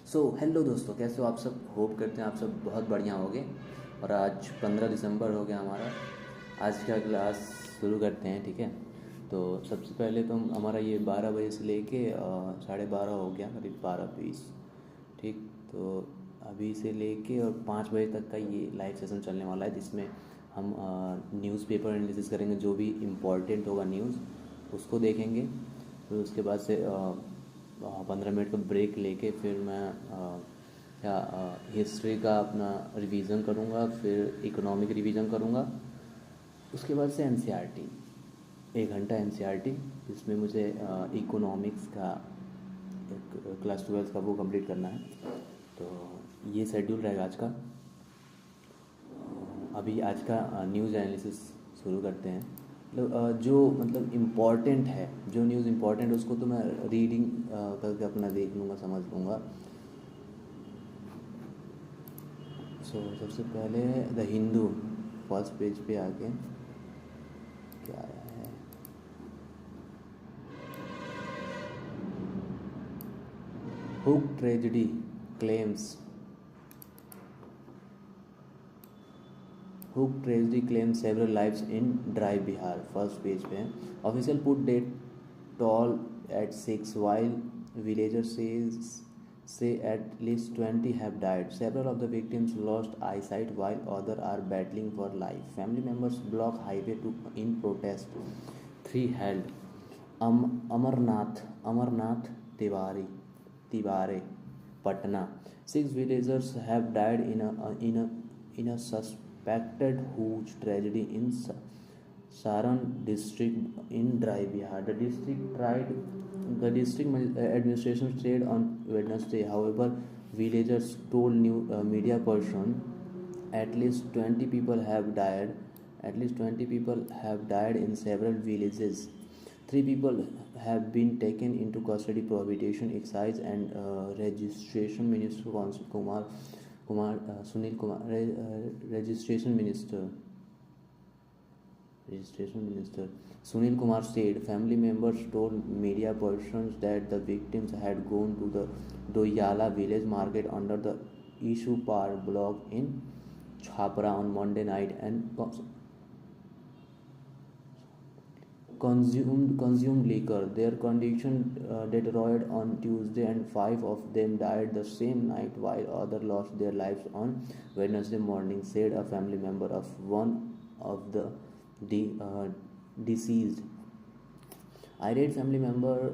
Hello दोस्तों, कैसे हो आप सब। होप करते हैं आप सब बहुत बढ़िया होगे। और आज 15 दिसंबर हो गया हमारा। आज का क्लास शुरू करते हैं, ठीक है। तो सबसे पहले तो हमारा ये 12 बजे से लेके 12:30 हो गया, करीब 12:20, ठीक। तो अभी से लेके और 5 बजे तक का ये लाइव सेशन चलने वाला है, जिसमें हम न्यूज़पेपर एनालिसिस करेंगे। जो भी इम्पोर्टेंट होगा न्यूज़ उसको देखेंगे। फिर उसके बाद से 15 मिनट का ब्रेक लेके फिर मैं क्या हिस्ट्री का अपना रिवीजन करूँगा, फिर इकोनॉमिक रिवीजन करूँगा। उसके बाद से एनसीईआरटी, 1 घंटा एनसीईआरटी, जिसमें मुझे इकोनॉमिक्स का क्लास 12 का वो कंप्लीट करना है। तो ये शेड्यूल रहेगा आज का। अभी आज का न्यूज़ एनालिसिस शुरू करते हैं। जो मतलब इम्पॉर्टेंट है, जो न्यूज़ इम्पॉर्टेंट है उसको तो मैं रीडिंग करके अपना देख लूँगा, समझ लूँगा। सबसे पहले द हिंदू फर्स्ट पेज पे आके क्या आया है। Hooch tragedy claims several lives in dry Bihar, first page पे है। Official put death toll at 6, while villagers say at least 20 have died. Several of the victims lost eyesight while others are battling for life. Family members block highway in protest. 3 held. Amarnath Tiwari, Patna. 6 villagers have died in a suspected huge tragedy in Saran district in Dry Bihar. The district administration said on Wednesday. However, villagers told media person at least 20 people have died. In several villages. 3 people have been taken into custody. Prohibition, Excise and Registration Minister Sunil Kumar, Registration Minister Sunil Kumar said family members told media persons that the victims had gone to the Doyala village market under the Issue Park block in Chhapra on Monday night and consumed liquor. Their condition deteriorated on Tuesday, and 5 of them died the same night, while others lost their lives on Wednesday morning, said a family member of one of the deceased. Irate family member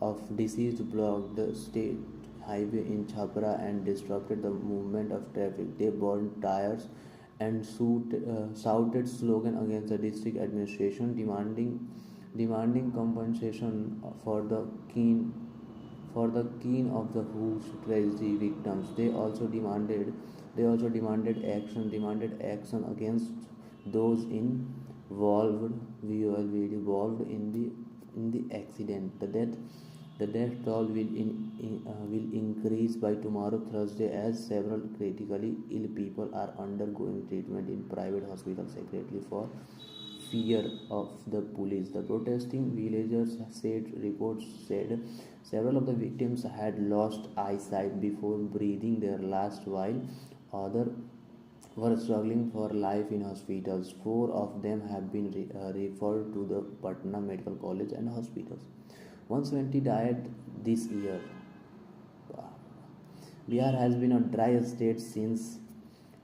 of deceased blocked the state highway in Chhapra and disrupted the movement of traffic. They burned tires and shouted slogans against the district administration, demanding compensation for the keen of the whose tragedy victims. They also demanded action against those involved in the accident. The death toll will increase by tomorrow, Thursday, as several critically ill people are undergoing treatment in private hospitals secretly for fear of the police. The protesting villagers reports said several of the victims had lost eyesight before breathing their last, while others were struggling for life in hospitals. 4 of them have been referred to the Patna Medical College and hospitals. 120 died this year. Bihar has been a dry state since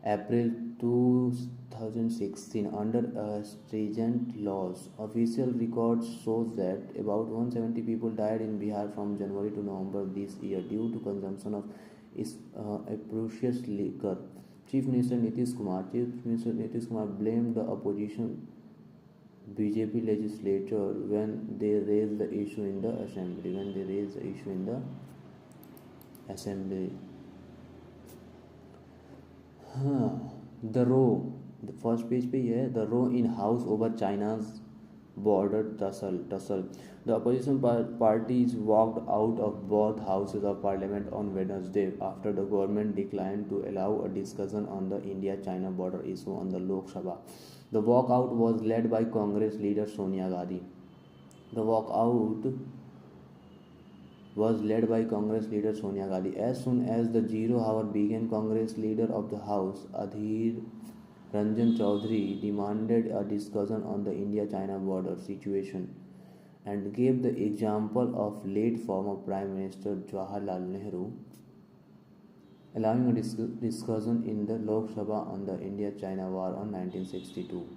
April 2016 under stringent laws. Official records shows that about 170 people died in Bihar from January to November this year due to consumption of atrocious liquor. Chief Minister Nitish Kumar blamed the opposition BJP legislature when they raised the issue in the assembly. The row, the first page पे ये है, the row in house over China's border tussle. The opposition parties walked out of both houses of parliament on Wednesday after the government declined to allow a discussion on the India-China border issue on the Lok Sabha. The walkout was led by Congress leader Sonia Gandhi. The walkout was led by Congress leader Sonia Gandhi. As soon as the 0 hour began, Congress leader of the House, Adhir Ranjan Chaudhary, demanded a discussion on the India-China border situation and gave the example of late former Prime Minister Jawaharlal Nehru allowing a discussion in the Lok Sabha on the India-China war on 1962.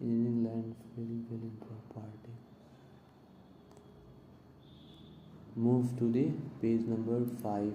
In land filling property. Move to the page number 5.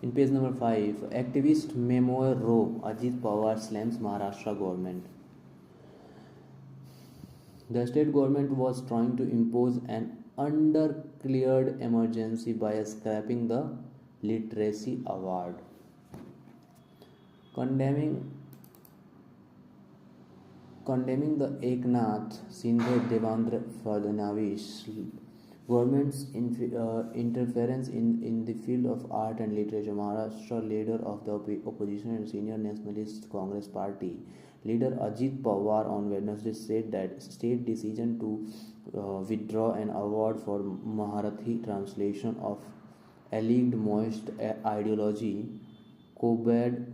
In page number 5, activist Memoir Row, Ajit Pawar slams Maharashtra government. The state government was trying to impose an undeclared emergency by scrapping the literacy award. Condemning the Eknath Shinde Devendra Fadnavis government's interference in the field of art and literature, Maharashtra leader of the opposition and senior nationalist Congress party, leader Ajit Pawar on Wednesday said that state decision to withdraw an award for Marathi translation of alleged Maoist ideology Kobad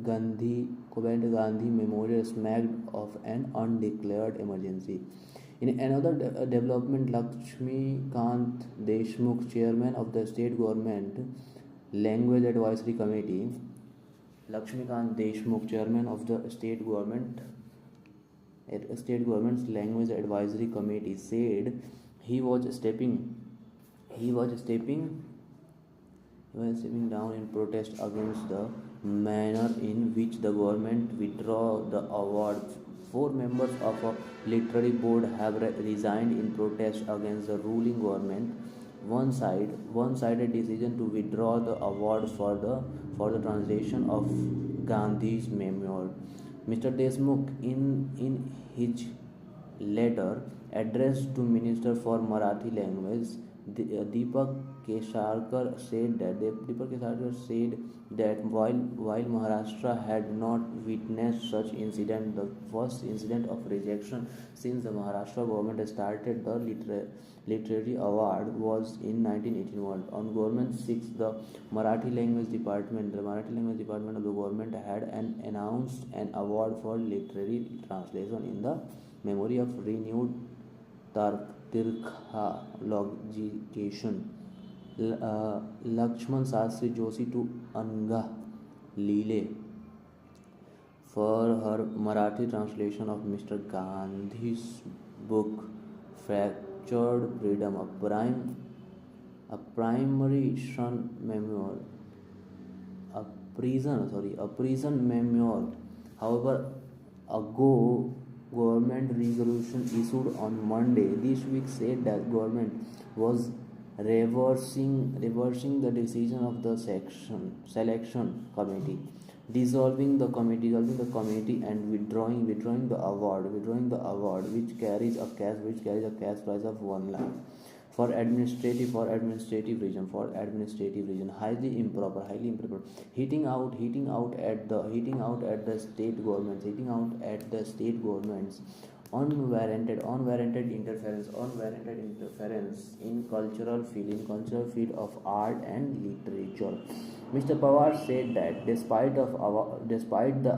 Gandhi Memorial smacked of an undeclared emergency. In another development, Lakshmi Kant Deshmukh, chairman of the state government language advisory committee, Lakshmi Kant Deshmukh, chairman of the state government's language advisory committee, said he was stepping down in protest against the manner in which the government withdrew the award. 4 members of a literary board have resigned in protest against the ruling government one-sided decision to withdraw the award for the translation of Gandhi's memoir. Mr. Deshmukh, in his letter addressed to Minister for Marathi Language, Deepak Kesarkar said that while Maharashtra had not witnessed such incident, the first incident of rejection since the Maharashtra government started the literary award was in 1981. On government 6, the Marathi language department of the government had announced an award for literary translation in the memory of renewed Tirkha logication Lakshman Sastri Joshi to Anga Leele for her Marathi translation of Mr. Gandhi's book Fractured Freedom, a prison memoir. However, a government resolution issued on Monday this week said that government was reversing the decision of the selection committee, dissolving the committee, and withdrawing the award, which carries a cash prize of 1 lakh for administrative reason. Highly improper. Hitting out at the state governments, unwarranted interference in cultural field of art and literature. Mr. Pawar said that despite the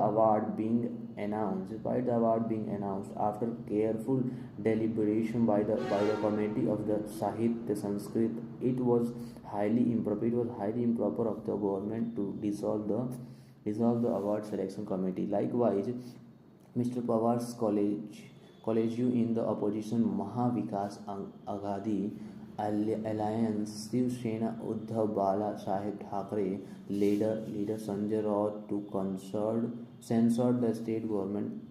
award being announced after careful deliberation by the committee of the Sahitya Sanskrit, it was highly improper of the government to dissolve the award selection committee. Likewise, Mr. Pawar's colleague in the opposition Mahavikas Aghadi Alliance, Shiv Sena Uddhav Bala Sahib Thackeray leader Sanjay Raut to censored the state government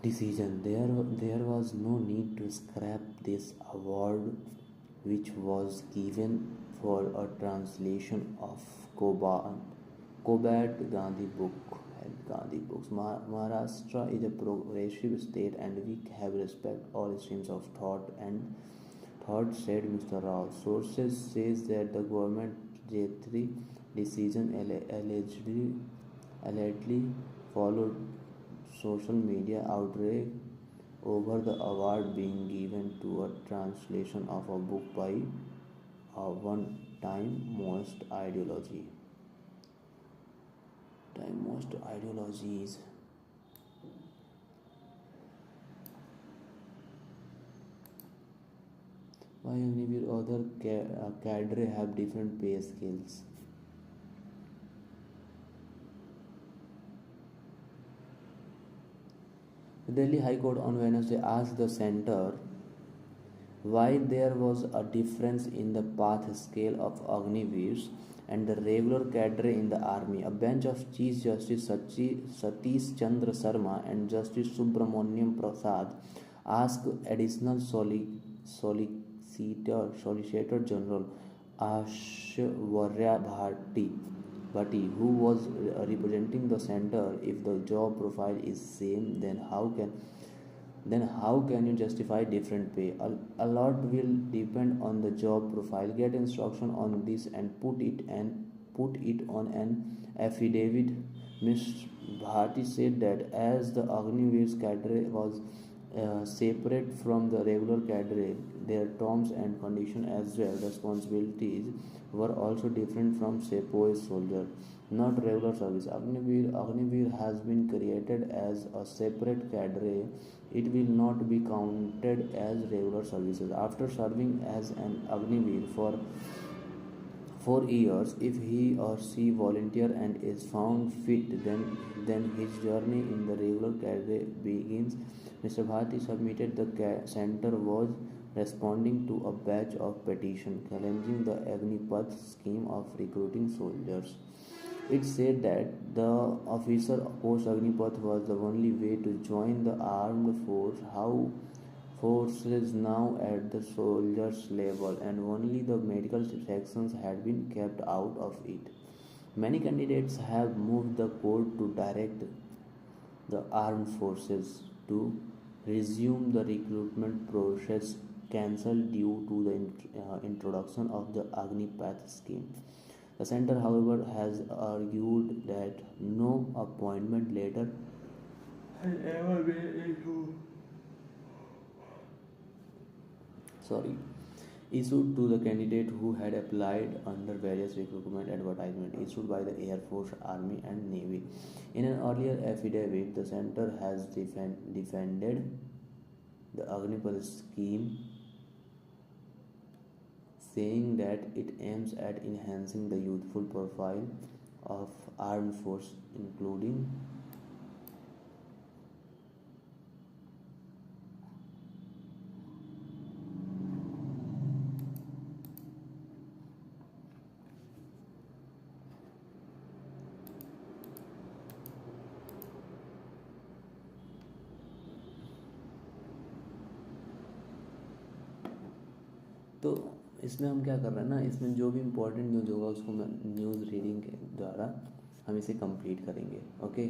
decision. There was no need to scrap this award, which was given for a translation of Kobad Gandhi books. Maharashtra is a progressive state, and we have respect all streams of thought, said Mr. Rao. Sources says that the government J3 decision allegedly followed social media outrage over the award being given to a translation of a book by a one-time most ideologies. Why Agniveer other cadre have different pay scales? The Delhi High Court on Wednesday asked the centre why there was a difference in the path scale of Agniveers and the regular cadre in the army. A bench of Chief Justice Satish Chandra Sharma and Justice Subramaniam Prasad asked additional Solicitor General Aishwarya Bhatti, who was representing the centre, if the job profile is same, then how can you justify different pay? A lot will depend on the job profile. Get instruction on this and put it on an affidavit. Ms. Bhatti said that as the Agniveer's cadre was separate from the regular cadre, their terms and conditions as well responsibilities were also different from sepoy soldier, not regular service. Agniveer has been created as a separate cadre. It will not be counted as regular services. After serving as an Agniveer for 4 years, if he or she volunteer and is found fit, then his journey in the regular cadre begins. Mr. Bhatti submitted the centre was responding to a batch of petitions challenging the Agnipath scheme of recruiting soldiers. It said that the officer post Agnipath was the only way to join the armed force. How force is now at the soldiers level, and only the medical sections had been kept out of it. Many candidates have moved the court to direct the armed forces to resume the recruitment process cancelled due to the introduction of the Agnipath scheme. The centre, however, has argued that no appointment letter has ever been issued to the candidate who had applied under various recruitment advertisements issued by the Air Force, Army and Navy. In an earlier affidavit, the centre has defended the Agnipath scheme, saying that it aims at enhancing the youthful profile of armed force, including तो इसमें हम क्या कर रहे हैं ना, इसमें जो भी इम्पोर्टेंट न्यूज़ होगा उसको मैं न्यूज़ रीडिंग के द्वारा हम इसे कंप्लीट करेंगे। ओके,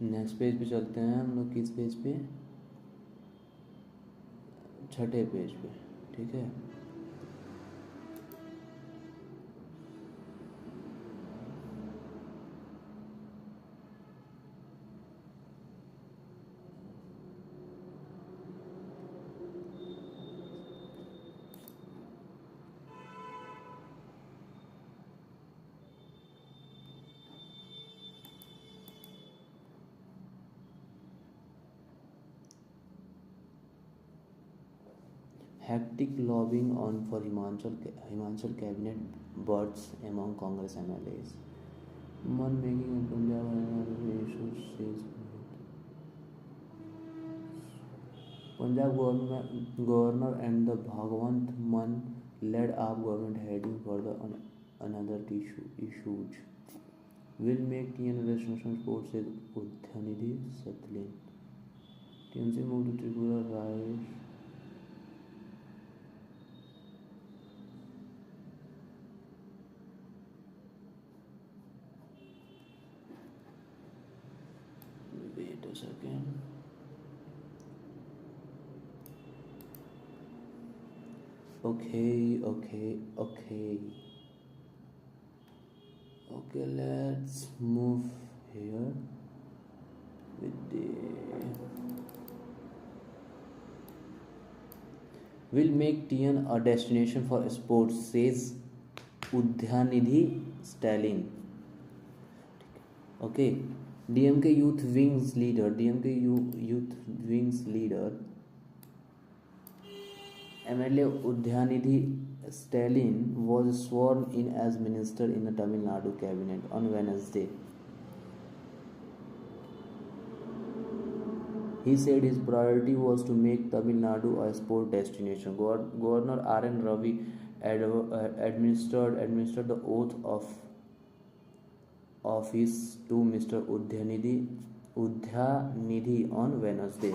नेक्स्ट पेज पे चलते हैं हम लोग। किस पेज पे? छठे पेज पे, ठीक है। Hectic lobbying on for Himachal cabinet births among Congress MLAs. Man making in Punjab issues says Punjab governor and the Bhagwant Mann led up government heading for the another issues will make TN restoration sports says Udhanidhi Satlin. TMC moved to Tripura rise. Wait a second. Okay, let's move here with the will make TN a destination for sports says Udhanidhi Stalin. Okay, DMK youth wings leader MLA Udhanidhi Stalin was sworn in as minister in the Tamil Nadu cabinet on Wednesday. He said his priority was to make Tamil Nadu a sport destination. Governor R.N. Ravi administered the oath of office to Mr. Udhanidhi on Wednesday.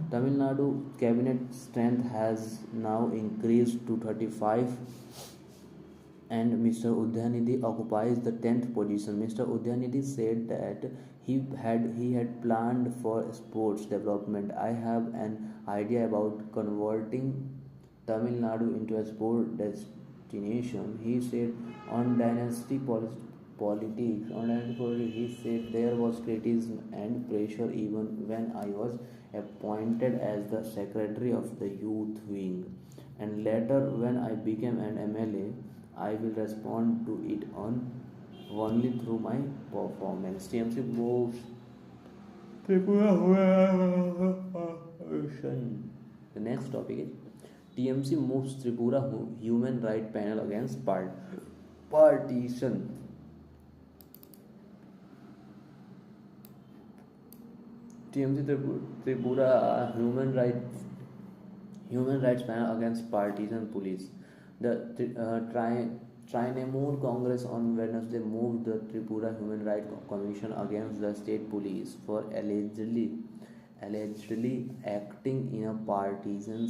Tamil Nadu cabinet strength has now increased to 35 and Mr. Udhanidhi occupies the 10th position. Mr. Udhanidhi said that he had planned for sports development. I have an idea about converting Tamil Nadu into a sport destination, he said. On dynasty politics, he said there was criticism and pressure even when I was appointed as the secretary of the youth wing, and later when I became an MLA, I will respond to it only through my performance. TMC moves Tripura. The next topic is TMC moves Tripura human right panel against partition. TMC Tripura human rights panel against partisan police. The Trinamool Congress on Wednesday moved the Tripura Human Rights Commission against the state police for allegedly acting in a partisan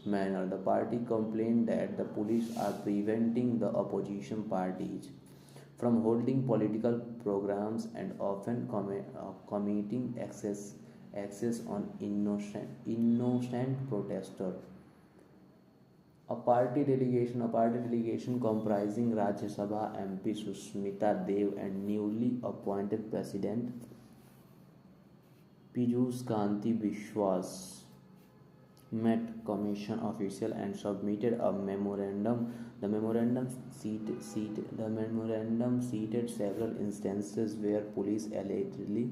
manner. The party complained that the police are preventing the opposition parties from holding political programs and often committing excess on innocent protesters. A party delegation comprising Rajya Sabha MP Susmita Dev and newly appointed President Piyush Kanti Biswas met commission official and submitted a memorandum. The memorandum cited several instances where police allegedly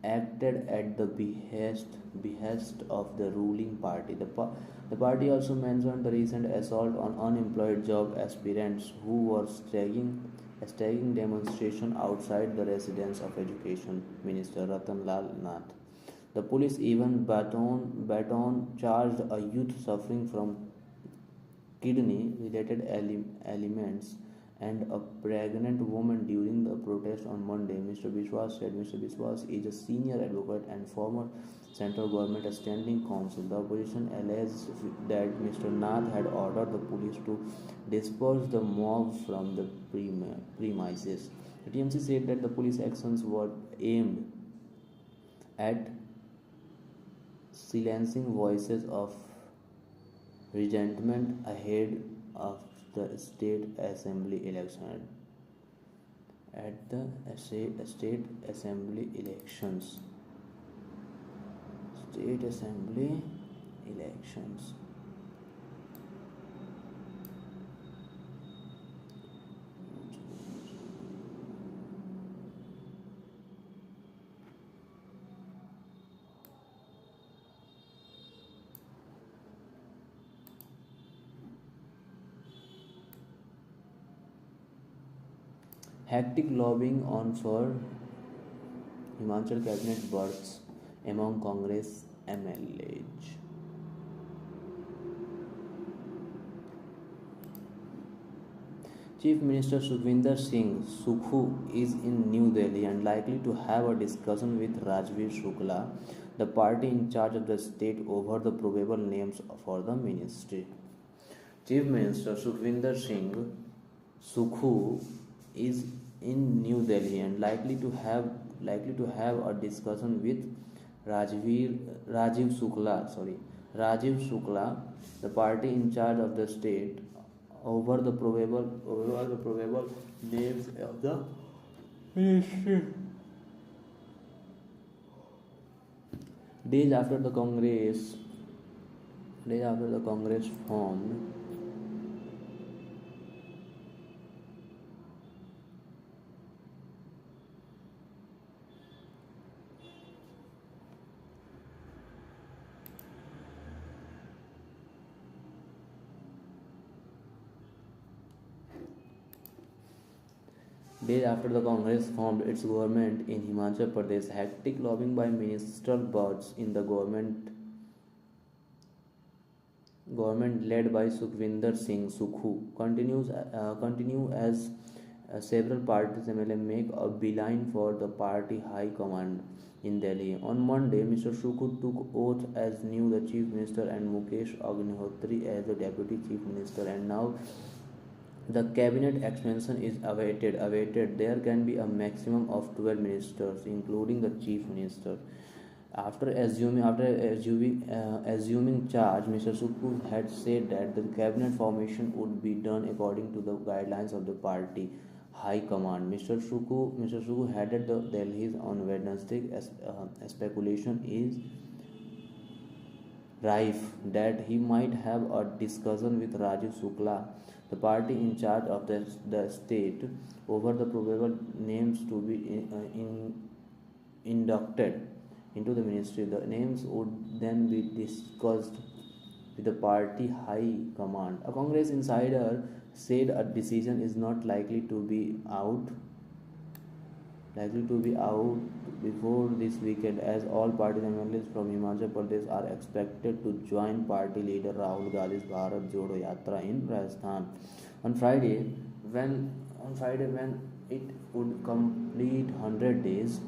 acted at the behest of the ruling party. The party also mentioned the recent assault on unemployed job aspirants who were staging staging demonstration outside the residence of Education Minister Ratan Lal Nath. The police even baton charged a youth suffering from kidney related ailments and a pregnant woman during the protest on Monday. Mr. Biswas said Mr. Biswas is a senior advocate and former central government standing counsel. The opposition alleged that Mr. Nath had ordered the police to disperse the mob from the premises. The TMC said that the police actions were aimed at silencing voices of resentment ahead of the state assembly election. At the state assembly elections. State assembly elections. Hectic lobbying on for Himachal cabinet berths among Congress MLAs. Chief Minister Sukhvinder Singh Sukhu is in New Delhi and likely to have a discussion with Rajveer Shukla, the party in charge of the state, over the probable names for the ministry. Chief Minister Sukhvinder Singh Sukhu is in New Delhi and likely to have a discussion with Rajiv Shukla, the party in charge of the state, over the probable names of the ministry. Days after the Congress formed, its government in Himachal Pradesh, hectic lobbying by ministerial boards in the government led by Sukhvinder Singh Sukhu continue as several parties MLA make a beeline for the party high command in Delhi. On Monday, Mr. Sukhu took oath as the Chief Minister and Mukesh Agnihotri as the Deputy Chief Minister, and now the cabinet expansion is awaited. There can be a maximum of 12 ministers, including the chief minister. After assuming charge, Mr. Sukhu had said that the cabinet formation would be done according to the guidelines of the party high command. Mr. Sukhu headed the Delhi on Wednesday. Speculation is rife that he might have a discussion with Rajiv Shukla, the party in charge of the state, over the probable names to be inducted into the ministry. The names would then be discussed with the party high command. A Congress insider said a decision is not likely to be out before this weekend, as all party MLAs from Himachal Pradesh are expected to join party leader Rahul Gandhi's Bharat Jodo Yatra in Rajasthan on Friday when it would complete 100 days,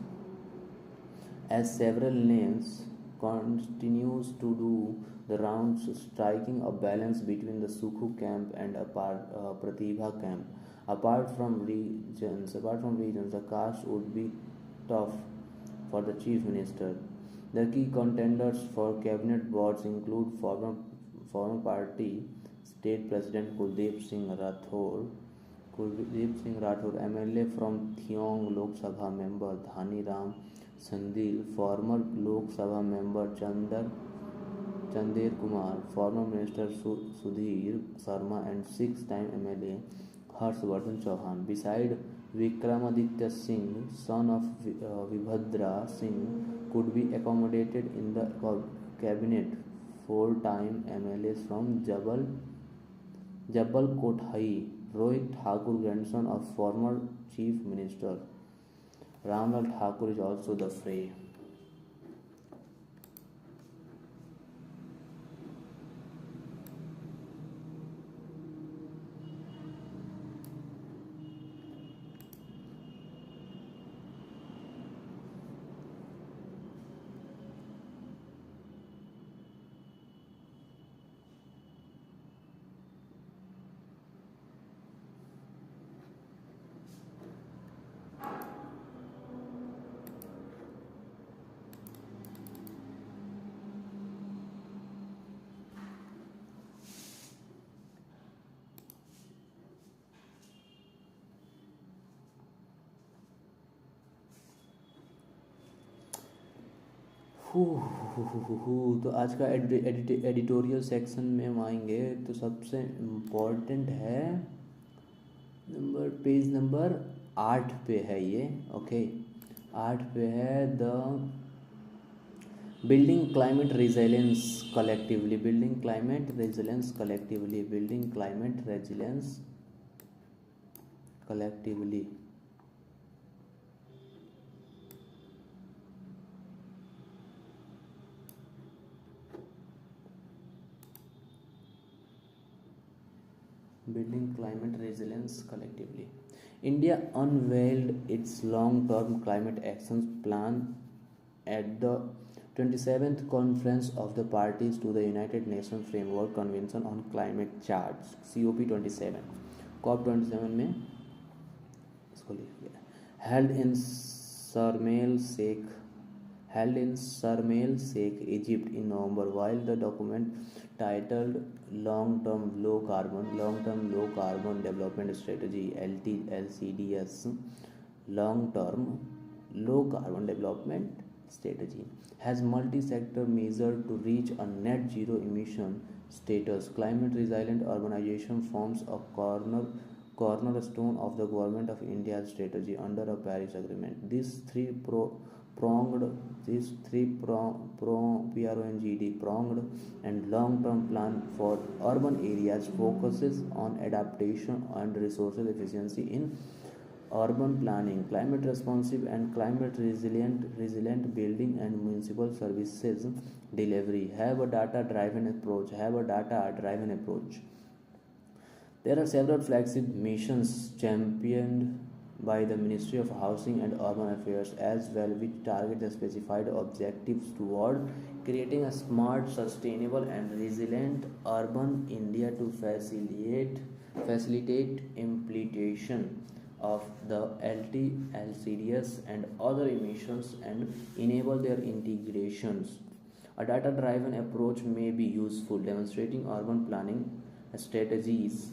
as several names continues to do the rounds, striking a balance between the Sukhu camp and a Pratibha camp. Apart from regions, the cast would be tough for the chief minister. The key contenders for cabinet boards include former party state president Kuldeep Singh Rathore, MLA from Thiong Lok Sabha member Dhani Ram Sandil, former Lok Sabha member Chandler Kumar, former minister Sudhir Sharma, and six-time MLA Harshvardhan Chauhan. Beside Vikramaditya Singh, son of Vibhadra Singh, could be accommodated in the cabinet. Four-time MLAs from Jabal Kothai Rohit Thakur, grandson of former Chief Minister Ramlal Thakur, is also the fray. तो आज का editorial section में हम आएंगे। तो सबसे important है page number 8 पे है ये। ओके, 8 पे है the building climate resilience collectively, building climate resilience collectively, building climate resilience collectively. Building climate resilience collectively. India unveiled its long-term climate action plan at the 27th conference of the parties to the United Nations Framework Convention on Climate Change (COP27). COP27 में इसको लिख दिया, held in Sharm el Sheikh, Egypt in November. While the document titled Long-Term Low Carbon Development Strategy (LCDS), Long-Term Low Carbon Development Strategy, has multi-sector measures to reach a net zero emission status. Climate resilient urbanization forms a cornerstone of the Government of India's strategy under a Paris Agreement. This pronged and long-term plan for urban areas focuses on adaptation and resource efficiency in urban planning, climate responsive and climate resilient building and municipal services delivery. Have a data-driven approach. There are several flagship missions championed by the Ministry of Housing and Urban Affairs as well, which target the specified objectives toward creating a smart, sustainable and resilient urban India to facilitate implementation of the LCDS and other emissions and enable their integrations. A data-driven approach may be useful, demonstrating urban planning strategies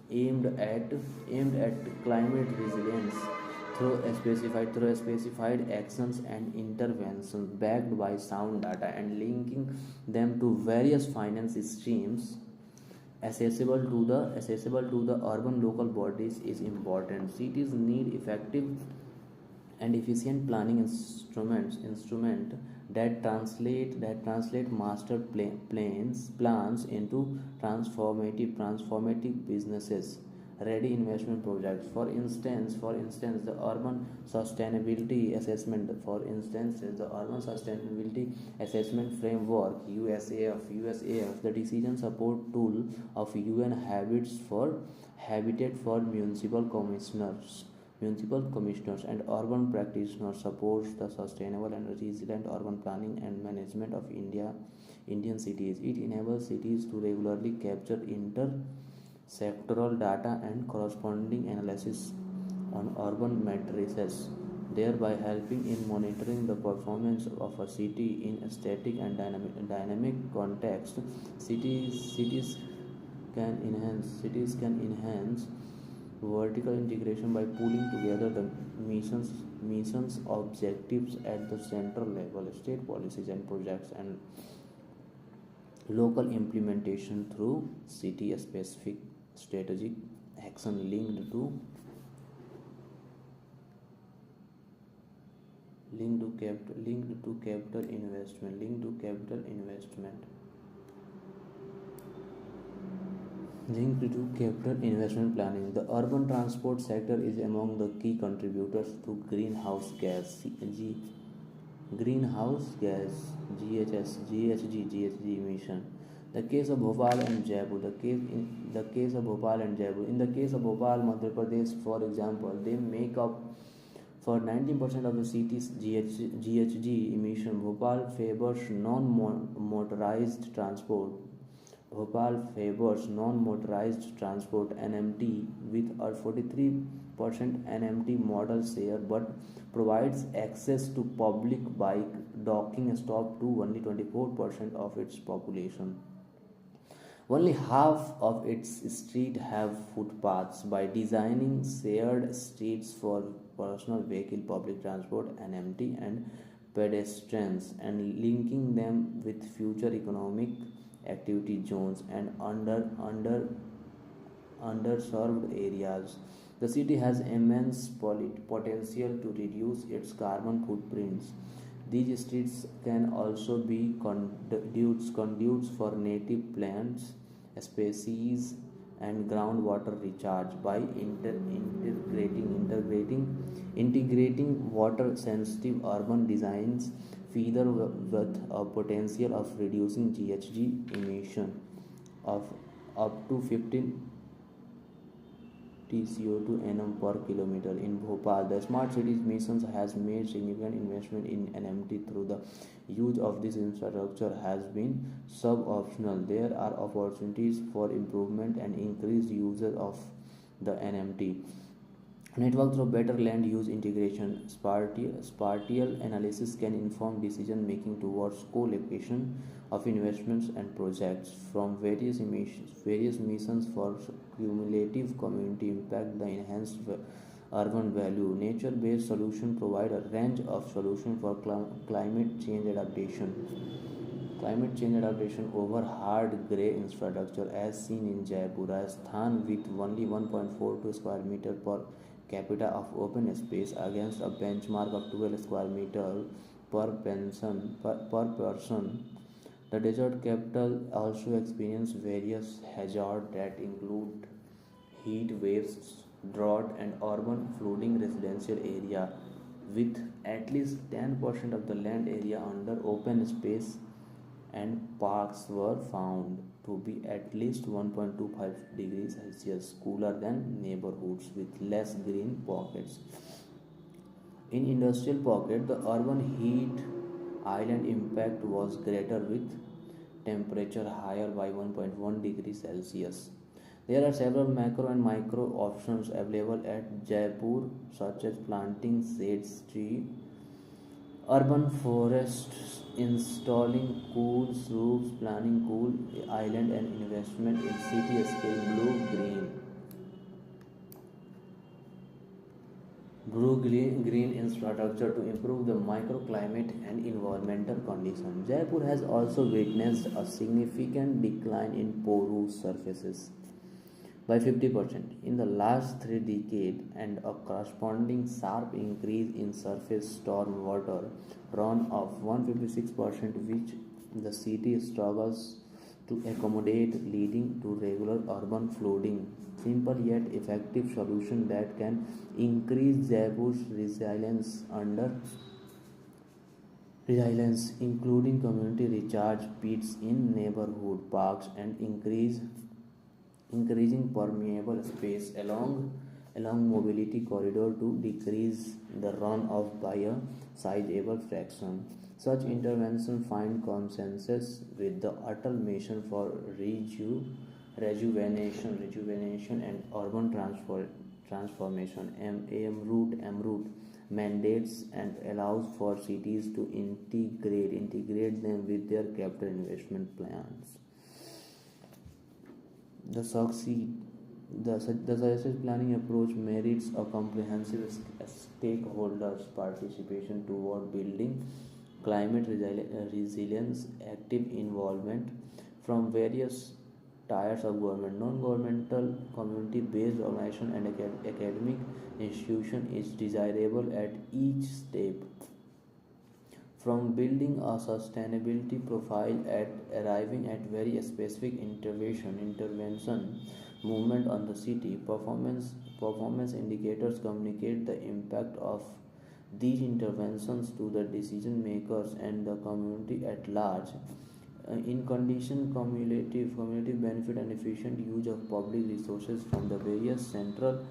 aimed at climate resilience through a specified actions and interventions backed by sound data and linking them to various finance streams accessible to the urban local bodies is important. Cities need effective and efficient planning instrument that translate master plans into transformative businesses ready investment projects. For instance, the urban sustainability assessment framework USAF, the decision support tool of UN Habitat for Municipal Commissioners and urban practitioners, supports the sustainable and resilient urban planning and management of Indian cities. It enables cities to regularly capture inter-sectoral data and corresponding analysis on urban matrices, thereby helping in monitoring the performance of a city in a static and dynamic context. Cities can enhance vertical integration by pulling together the missions objectives at the central level, state policies and projects, and local implementation through city specific strategic action linked to capital investment. Linked to capital investment planning, the urban transport sector is among the key contributors to greenhouse gas GHG emission. The case of Bhopal and Jaipur. The case of Bhopal and Jaipur. In the case of Bhopal, Madhya Pradesh, for example, they make up for 19% of the city's GHG emission. Bhopal favors non-motorized transport. Bhopal favors non-motorized transport (NMT) with a 43% NMT modal share, but provides access to public bike docking stop to only 24% of its population. Only half of its streets have footpaths. By designing shared streets for personal vehicle, public transport (NMT) and pedestrians, and linking them with future economic activity zones and underserved areas, the city has immense potential to reduce its carbon footprints. These streets can also be conduits for native plants, species, and groundwater recharge by integrating water-sensitive urban designs feeder with a potential of reducing GHG emission of up to 15 TCO2 nm per kilometer. In Bhopal, the Smart Cities Mission has made significant investment in NMT through the use of this infrastructure has been sub-optional. There are opportunities for improvement and increased usage of the NMT network through better land use integration. Spatial analysis can inform decision making towards co-location of investments and projects from various missions for cumulative community impact. The enhanced urban value. Nature-based solutions provide a range of solutions for climate change adaptation. Climate change adaptation over hard grey infrastructure as seen in Jaipur, Rajasthan, with only 1.42 square meter per capita of open space against a benchmark of 12 square meter per person. The desert capital also experienced various hazards that include heat waves, drought, and urban flooding. Residential area with at least 10% of the land area under open space and parks were found to be at least 1.25 degrees Celsius cooler than neighborhoods with less green pockets. In industrial pocket, the urban heat island impact was greater with temperature higher by 1.1 degrees Celsius. There are several macro and micro options available at Jaipur, such as planting shade tree, urban forests, installing cool roofs, planning cool island, and investment in city scale green infrastructure to improve the microclimate and environmental conditions. Jaipur has also witnessed a significant decline in porous surfaces by 50% in the last 3 decades and a corresponding sharp increase in surface storm water runoff 156%, which the city struggles to accommodate, leading to regular urban flooding. Simple yet effective solution that can increase Jaipur's resilience, including community recharge pits in neighborhood parks and increasing permeable space along mobility corridor to decrease the runoff by a sizable fraction. Such interventions find consensus with the Atal Mission for Rejuvenation and Urban Transformation (AMROOT) mandates and allows for cities to integrate them with their capital investment plans. The suggested planning approach merits a comprehensive stakeholders participation toward building climate resilience, active involvement from various tiers of government, non-governmental, community-based organization, and academic institution is desirable at each step, from building a sustainability profile at arriving at very specific intervention. movement on the city. Performance indicators communicate the impact of these interventions to the decision makers and the community at large. In condition cumulative benefit and efficient use of public resources from the various central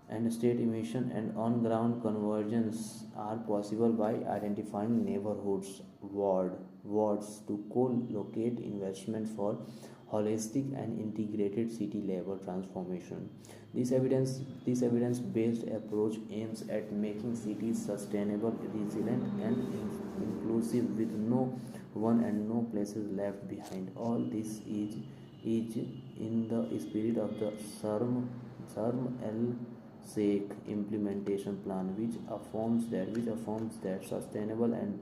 and state emission and on-ground convergence are possible by identifying neighborhoods, wards to co-locate investment for holistic and integrated city-level transformation. This evidence-based approach aims at making cities sustainable, resilient, and inclusive, with no one and no places left behind. All this is in the spirit of the Sharm el Sheikh implementation plan, which affirms that sustainable and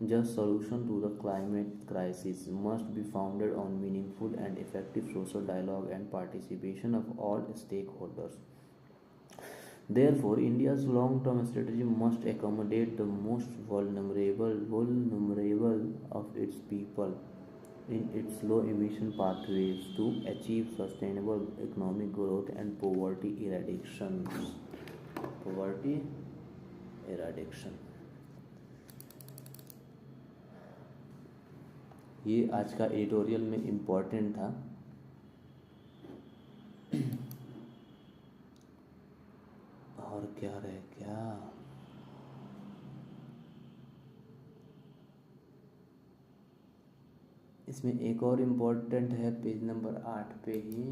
just solution to the climate crisis must be founded on meaningful and effective social dialogue and participation of all stakeholders. Therefore, India's long-term strategy must accommodate the most vulnerable of its people in its low-emission pathways to achieve sustainable economic growth and poverty eradication. Poverty eradication. ये आज का editorial में important था. और क्या रह गया? इसमें एक और इम्पोर्टेंट है पेज नंबर 8 पे ही.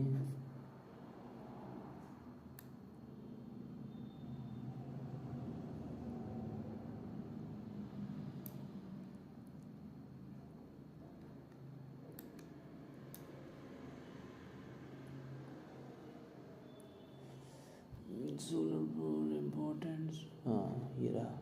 सोलर इम्पोर्टेंस, हाँ ये रहा.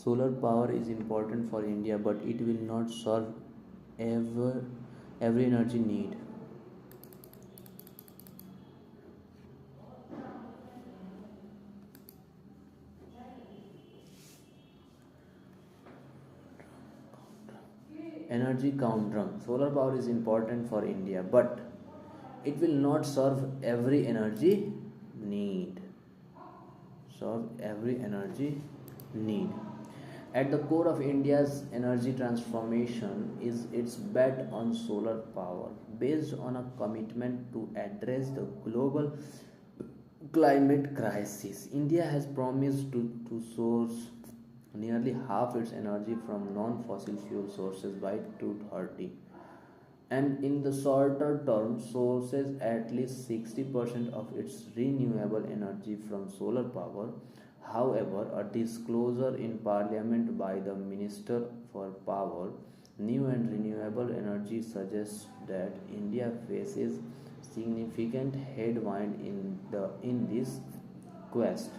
Solar power is important for India, but it will not solve every energy need. Energy counter. Solar power is important for India, but it will not serve every energy need. At the core of India's energy transformation is its bet on solar power, based on a commitment to address the global climate crisis. India has promised to source nearly half its energy from non-fossil fuel sources by 2030, and in the shorter term sources at least 60% of its renewable energy from solar power. However, a disclosure in Parliament by the Minister for Power, New and Renewable Energy suggests that India faces significant headwind in this quest.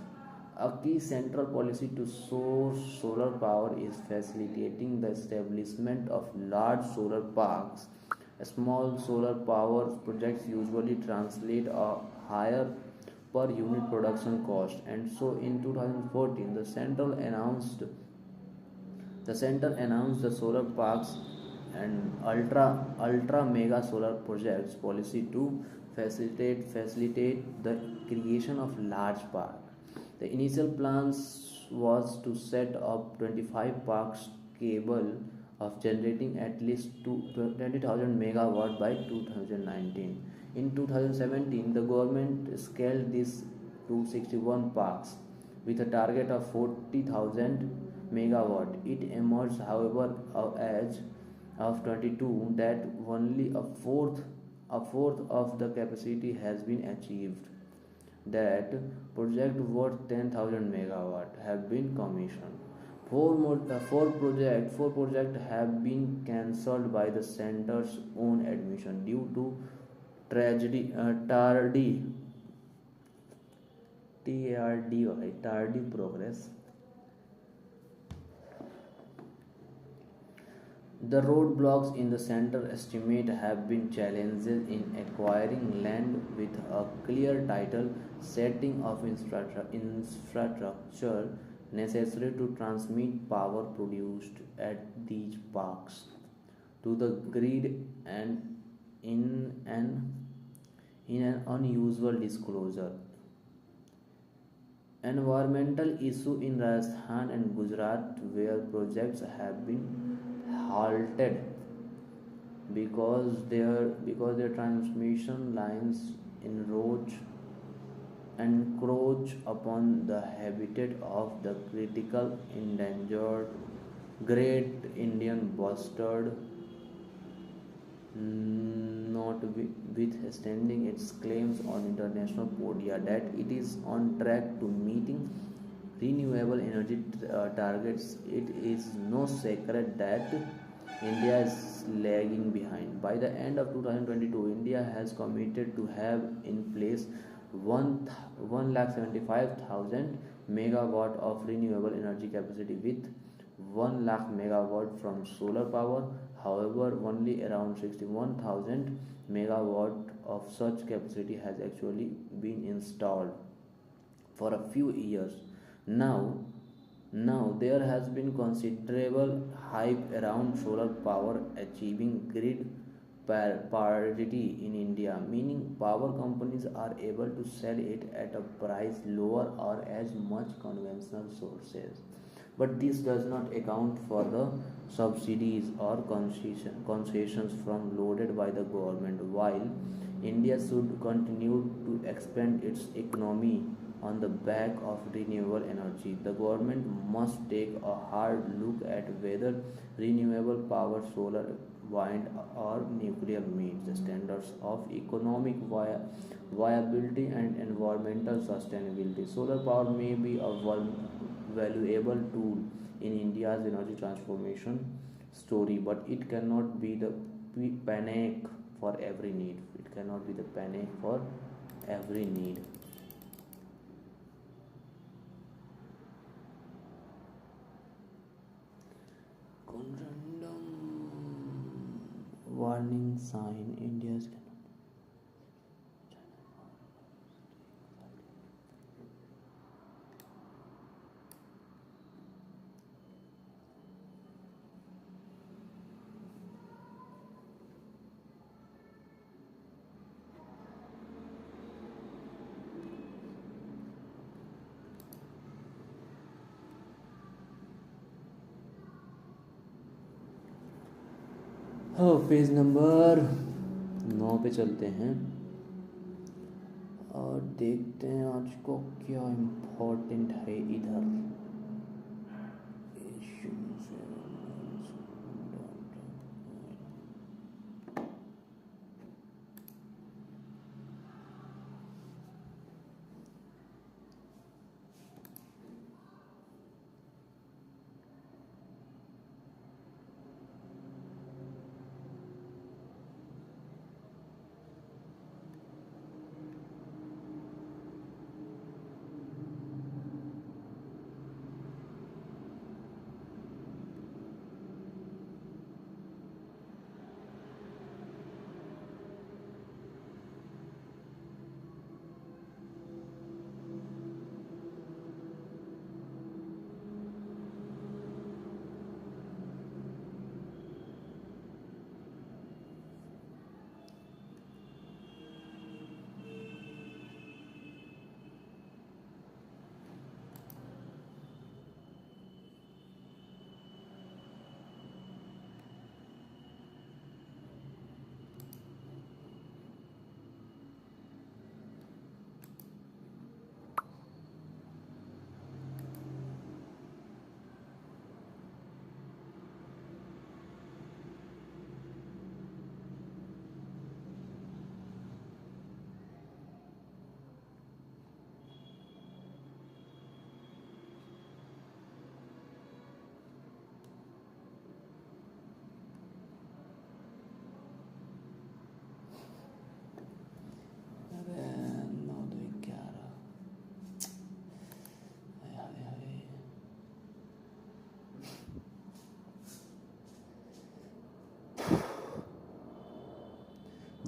A key central policy to source solar power is facilitating the establishment of large solar parks. Small solar power projects usually translate a higher per unit production cost, and so in 2014 the center announced the solar parks and ultra mega solar projects policy to facilitate the creation of large park. The initial plans was to set up 25 parks capable of generating at least 20,000 megawatt by 2019. In 2017, the government scaled this to 61 parks with a target of 40,000 megawatt. It emerged, however, as of 22 that only a fourth of the capacity has been achieved. that project worth 10,000 megawatt have been commissioned. Four projects have been cancelled by the center's own admission due to tardy tardy progress. The roadblocks in the center estimate have been challenges in acquiring land with a clear title, setting of infrastructure necessary to transmit power produced at these parks to the grid, and in an unusual disclosure. Environmental issue in Rajasthan and Gujarat, where projects have been halted because their transmission lines encroach upon the habitat of the critical endangered great Indian bustard, notwithstanding its claims on international podia that it is on track to meeting renewable energy targets. It is no secret that India is lagging behind. By the end of 2022, India has committed to have in place 1,75,000 megawatt of renewable energy capacity with 1 lakh megawatt from solar power. However, only around 61,000 megawatt of such capacity has actually been installed for a few years. Now, now there has been considerable hype around solar power achieving grid parity in India, meaning power companies are able to sell it at a price lower or as much conventional sources. But this does not account for the subsidies or concessions from loaded by the government. While India should continue to expand its economy on the back of renewable energy, the government must take a hard look at whether renewable power, solar, wind, or nuclear meet the standards of economic viability and environmental sustainability. Solar power may be a valuable tool in India's energy transformation story, but it cannot be the panic for every need. It cannot be the panic for every need. Conundrum warning sign India's. Page number 9 पे चलते हैं और देखते हैं आज को क्या important है इधर।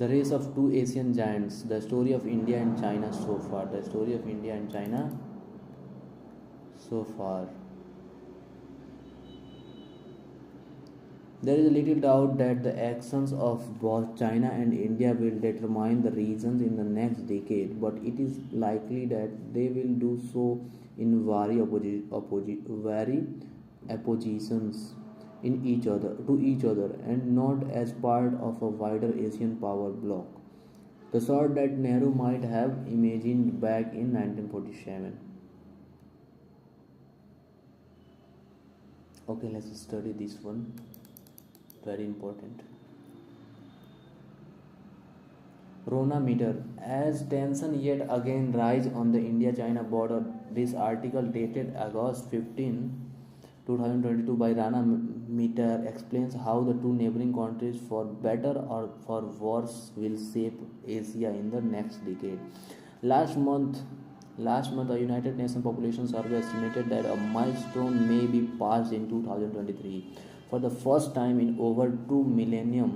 The race of two Asian giants. The story of India and China so far. The story of India and China so far. There is little doubt that the actions of both China and India will determine the regions in the next decade, but it is likely that they will do so in very oppositions in each other to each other and not as part of a wider Asian power bloc. The sort that Nehru might have imagined back in 1947. Okay, let's study this one. Very important. Rona meter. As tension yet again rise on the India-China border, this article dated August 15, 2022 by Rana Meter explains how the two neighboring countries, for better or for worse, will shape Asia in the next decade. Last month, a United Nations Population Survey estimated that a milestone may be passed in 2023. For the first time in over two millennia,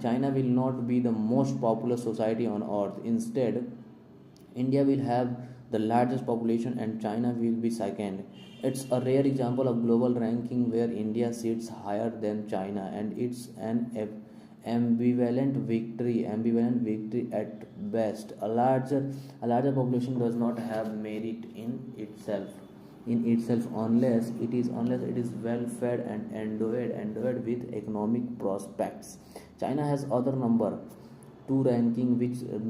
China will not be the most populous society on earth. Instead, India will have the largest population and China will be second. It's a rare example of global ranking where India sits higher than China, and it's an ambivalent victory at best. A larger population does not have merit in itself unless it is well fed and endowed with economic prospects. China has other number two ranking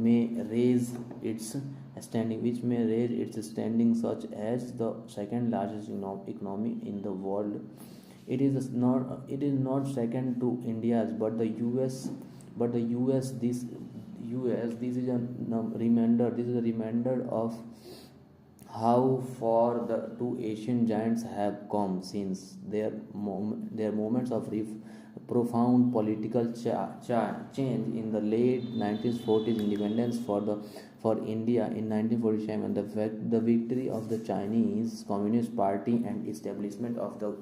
may raise its standing such as the second largest economy in the world. It is not second to India's but the US. This is a reminder of how far the two Asian giants have come since their moments of profound political change in the late 1940s, independence for India in 1947, the victory of the Chinese Communist Party and establishment of the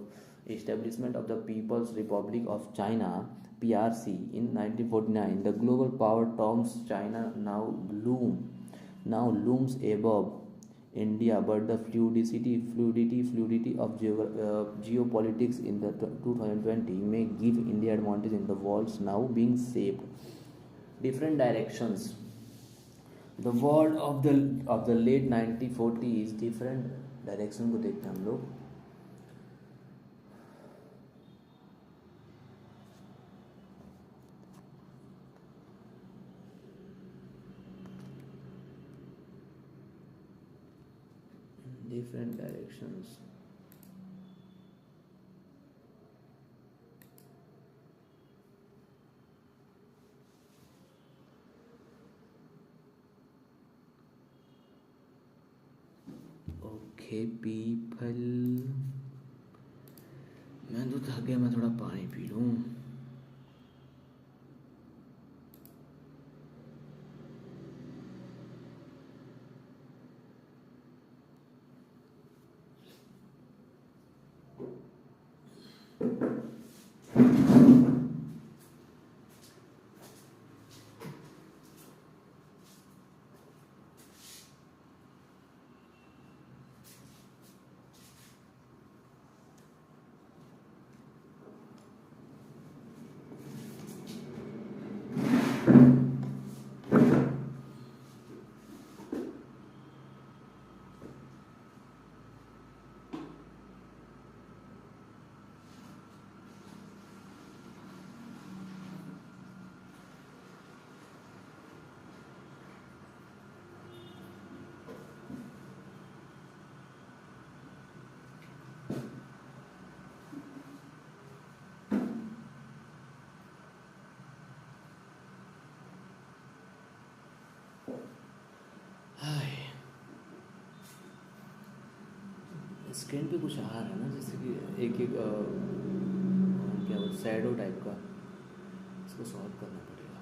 People's Republic of China (PRC) in 1949. The global power terms China now looms above India, but the fluidity of geopolitics in the 2020 may give India advantage in the world's now being shaped different directions. The world of the late 1940s different direction को देखते हैं हम लोग. Different directions. Okay people, मैं तो थक गया, मैं थोड़ा पानी पी लूँ. स्क्रीन पे कुछ आ रहा है ना, जैसे कि एक क्या बोलते शैडो टाइप का, इसको सॉल्व करना पड़ेगा.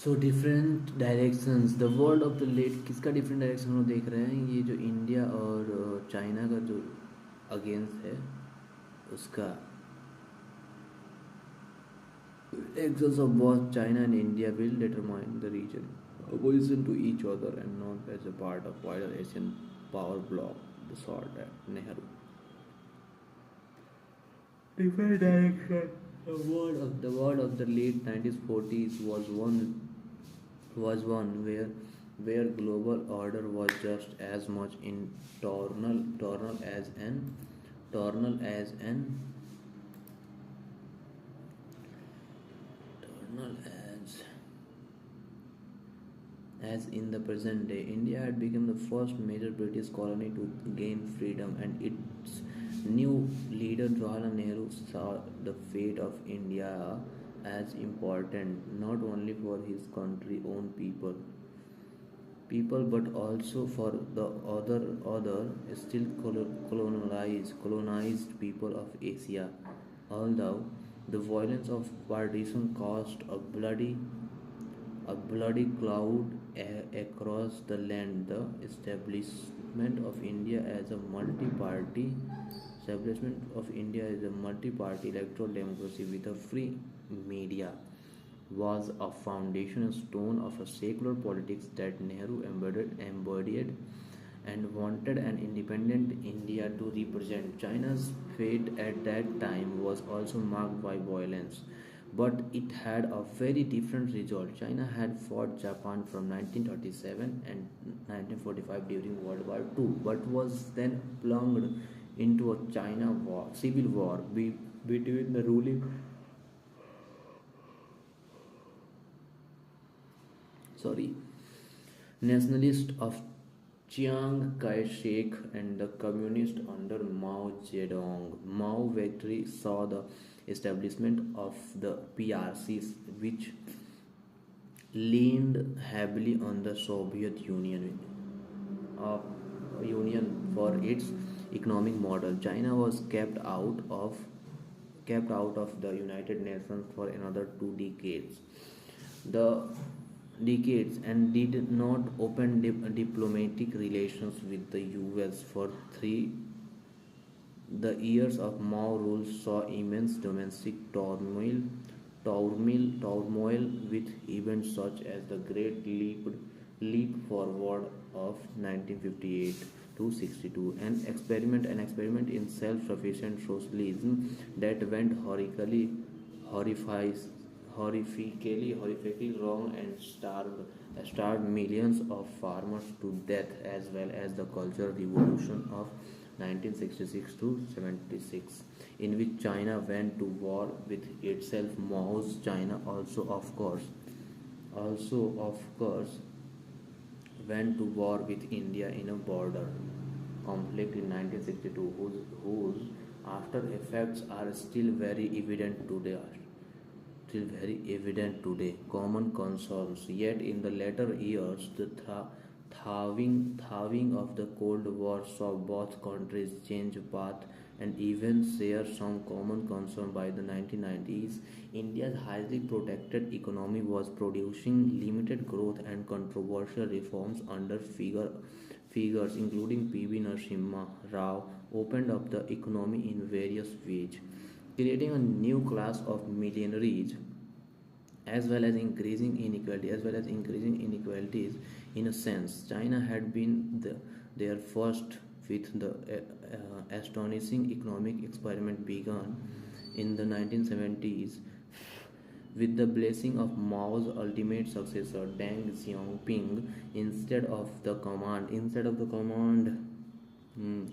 So different directions the world of the late किसका डिफरेंट डायरेक्शन हम देख रहे हैं, ये जो इंडिया और चाइना का जो अगेंस्ट है उसका access of both China and India will determine the region opposition to each other and not as a part of wider Asian power bloc, the sort at Nehru. Different direction. The word of the late 1940s was one where global order was just as much internal as in the present day. India had become the first major British colony to gain freedom, and its new leader Jawaharlal Nehru saw the fate of India as important not only for his country own people but also for the other still colonized people of Asia. Although the violence of partition caused a bloody cloud across the land, the establishment of India as a multi-party electoral democracy with a free media was a foundation stone of a secular politics that Nehru embodied and wanted an independent India to represent. China's fate at that time was also marked by violence, but it had a very different result. China had fought Japan from 1937 and 1945 during World War II, but was then plunged into a civil war between the ruling nationalist of Chiang Kai-shek and the communist under Mao Zedong. Mao victory saw the establishment of the PRCs, which leaned heavily on the Soviet uh, Union for its economic model. China was kept out of the United Nations for another 2 decades. The decades and did not open diplomatic relations with the US for 3. The years of Mao rule saw immense domestic turmoil with events such as the Great Leap Forward of 1958 to 62, an experiment in self-sufficient socialism that went horrifies horrifically wrong and starved millions of farmers to death, as well as the Cultural Revolution of 1966 to 76, in which China went to war with itself. Mao's China also of course went to war with India in a border conflict in 1962, whose after effects are still very evident today. Common concerns. Yet in the later years, the thawing of the Cold War saw both countries change path and even share some common concern. By the 1990s, India's highly protected economy was producing limited growth, and controversial reforms under figures including P.V. Narasimha Rao opened up the economy in various ways, creating a new class of millionaires as well as increasing inequalities. In a sense, China had been there first, with the astonishing economic experiment begun in the 1970s with the blessing of Mao's ultimate successor Deng Xiaoping instead of the command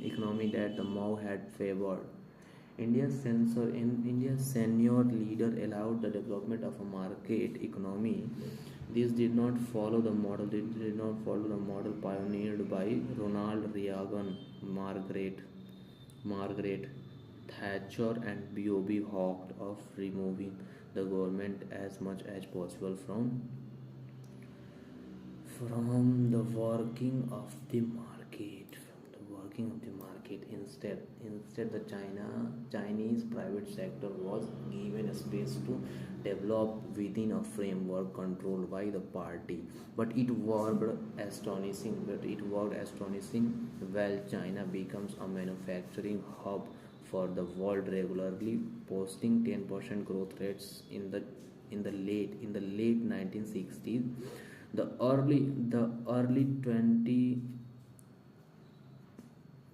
economy that the Mao had favored. India's senior leader allowed the development of a market economy. This did not follow the model. Pioneered by Ronald Reagan, Margaret Thatcher, and B.O.B. Hawke, of removing the government as much as possible from the working of the market. In Instead, the Chinese private sector was given space to develop within a framework controlled by the party. But it worked astonishing. Well. China becomes a manufacturing hub for the world, regularly posting 10% growth rates in the late 1960s. The early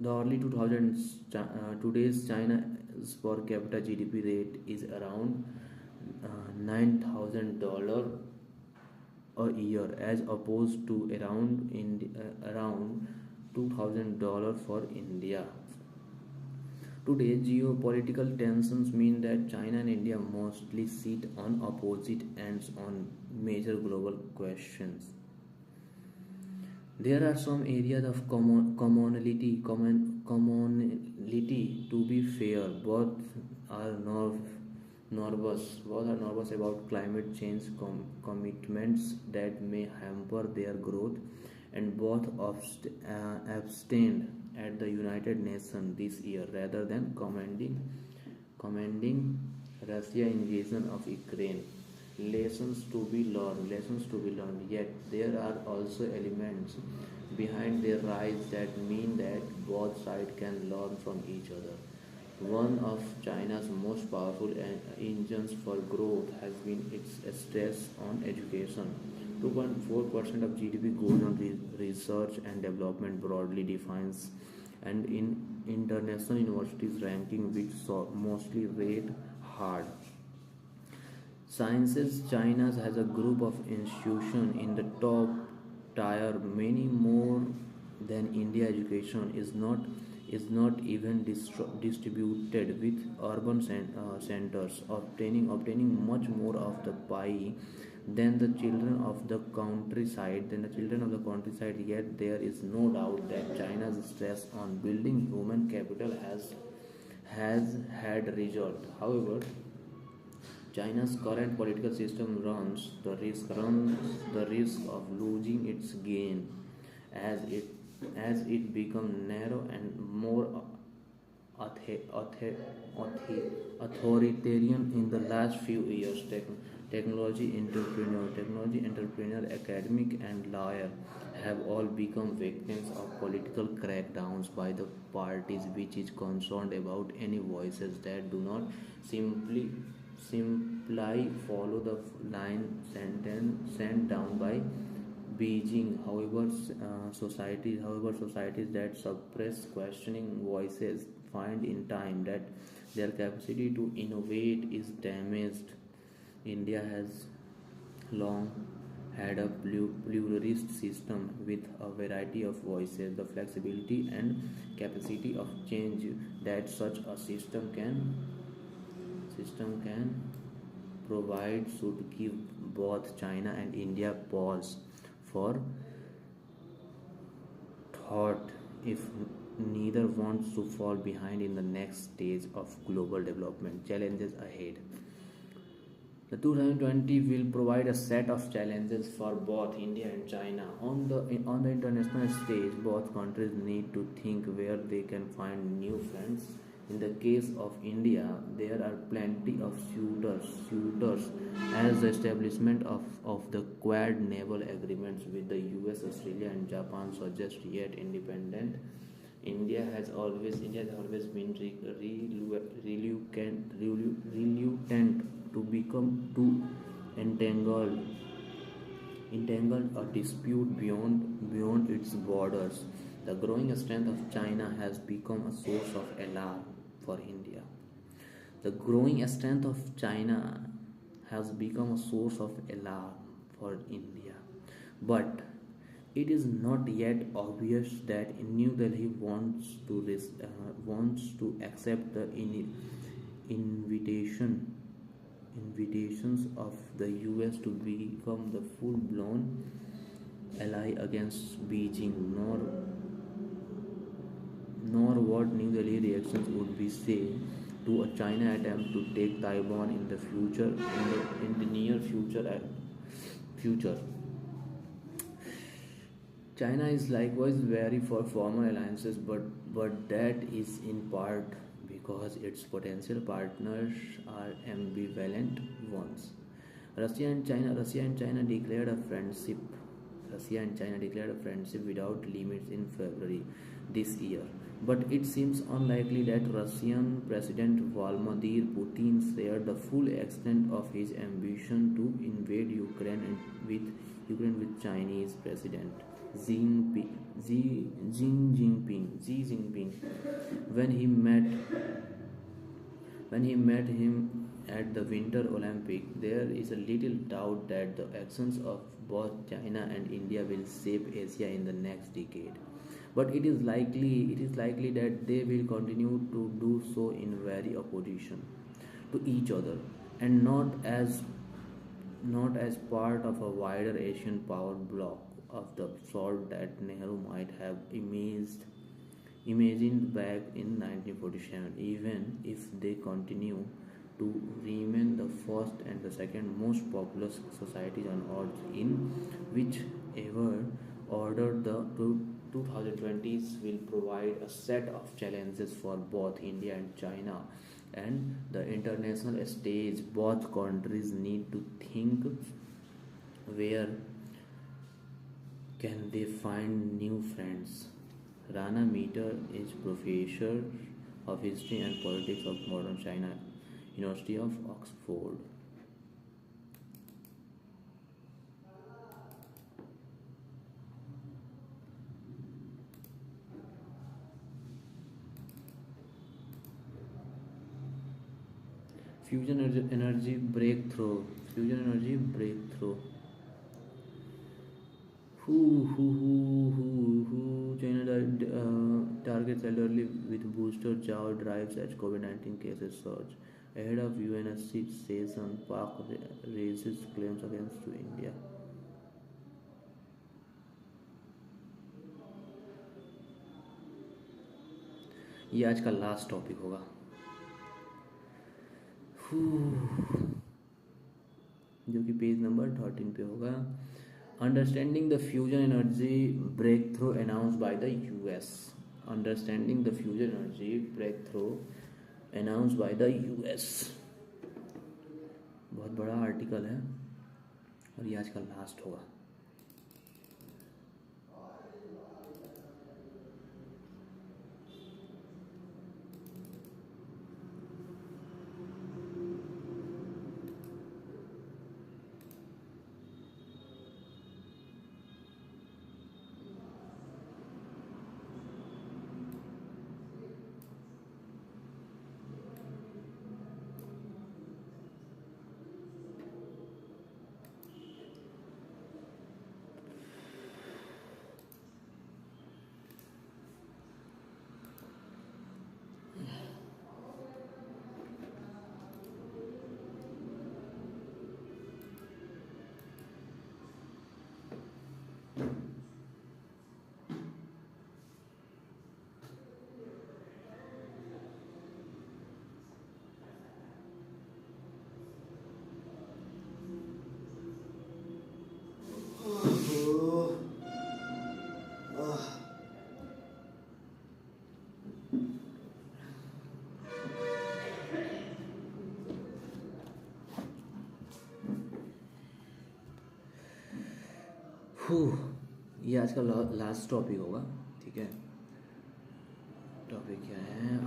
2000s. Today's China's per capita GDP rate is around $9,000 a year, as opposed to around $2,000 for India. Today, geopolitical tensions mean that China and India mostly sit on opposite ends on major global questions. There are some areas of commonality. To be fair, are nervous about climate change commitments that may hamper their growth, and both abstained at the United Nations this year rather than commending Russia invasion of Ukraine. Lessons to be learned. Yet there are also elements behind their rise that mean that both sides can learn from each other. One of China's most powerful engines for growth has been its stress on education. 2.4% of GDP goes on research and development, broadly defines, and in international universities ranking, which mostly rate hard sciences. China has a group of institutions in the top tier, many more than India. Education is not even distributed, with urban centers obtaining much more of the pie than the children of the countryside. Yet there is no doubt that China's stress on building human capital has had result. However, China's current political system runs the risk of losing its gain as it becomes narrow and more authoritarian in the last few years. Technology entrepreneur, academic, and lawyer have all become victims of political crackdowns by the parties which is concerned about any voices that do not simply follow the line sent down by Beijing. Societies that suppress questioning voices find in time that their capacity to innovate is damaged. India has long had a pluralist system with a variety of voices. The flexibility and capacity of change that such a system can provide should give both China and India pause for thought, if neither wants to fall behind in the next stage of global development. Challenges ahead. The 2020 will provide a set of challenges for both India and China. On the international stage, both countries need to think where they can find new friends. In the case of India, there are plenty of suitors, as the establishment of the Quad naval agreements with the US, Australia, and Japan suggest. Yet independent India has always been reluctant to become too entangled a dispute beyond its borders. The growing strength of China has become a source of alarm for India. The growing strength of China has become a source of alarm for India. But it is not yet obvious that New Delhi wants to accept the invitations of the US to become the full-blown ally against Beijing, nor what New Delhi reactions would be say to a China attempt to take Taiwan in the near future. China is likewise wary for formal alliances, but but that is in part because its potential partners are ambivalent ones. Russia and China declared a friendship. Russia and China declared a friendship without limits in February this year. But it seems unlikely that Russian President Vladimir Putin shared the full extent of his ambition to invade Ukraine with Chinese President Xi Jinping when he met him at the Winter Olympic. There is a little doubt that the actions of both China and India will shape Asia in the next decade. But it is likely that they will continue to do so in very opposition to each other, and not as part of a wider Asian power bloc of the sort that Nehru might have imagined back in 1947, even if they continue to remain the first and the second most populous societies on earth in whichever order. The 2020s will provide a set of challenges for both India and China, and the international stage. Both countries need to think, where can they find new friends? Rana Meter is professor of history and politics of modern China, University of Oxford. Fusion energy breakthrough. Fusion energy breakthrough. China targets elderly with booster jaw drives as COVID-19 cases surge. Ahead of UNSC session, Pak raises claims against to India. ये आज का last topic होगा. जो कि page number 13 पे होगा. Understanding the fusion energy breakthrough announced by the US. Understanding the fusion energy breakthrough announced by the US. बहुत बड़ा आर्टिकल है और ये आज का लास्ट होगा. ये आज का लास्ट टॉपिक होगा. ठीक है, टॉपिक क्या है?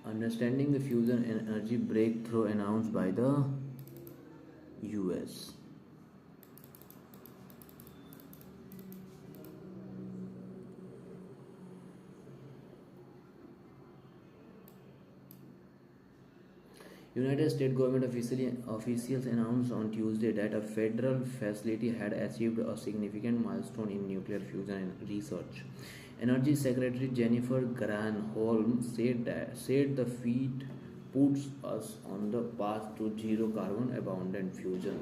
Understanding the fusion energy breakthrough announced by the US. United States government officials announced on Tuesday that a federal facility had achieved a significant milestone in nuclear fusion research. Energy Secretary Jennifer Granholm said the feat puts us on the path to zero carbon abundant fusion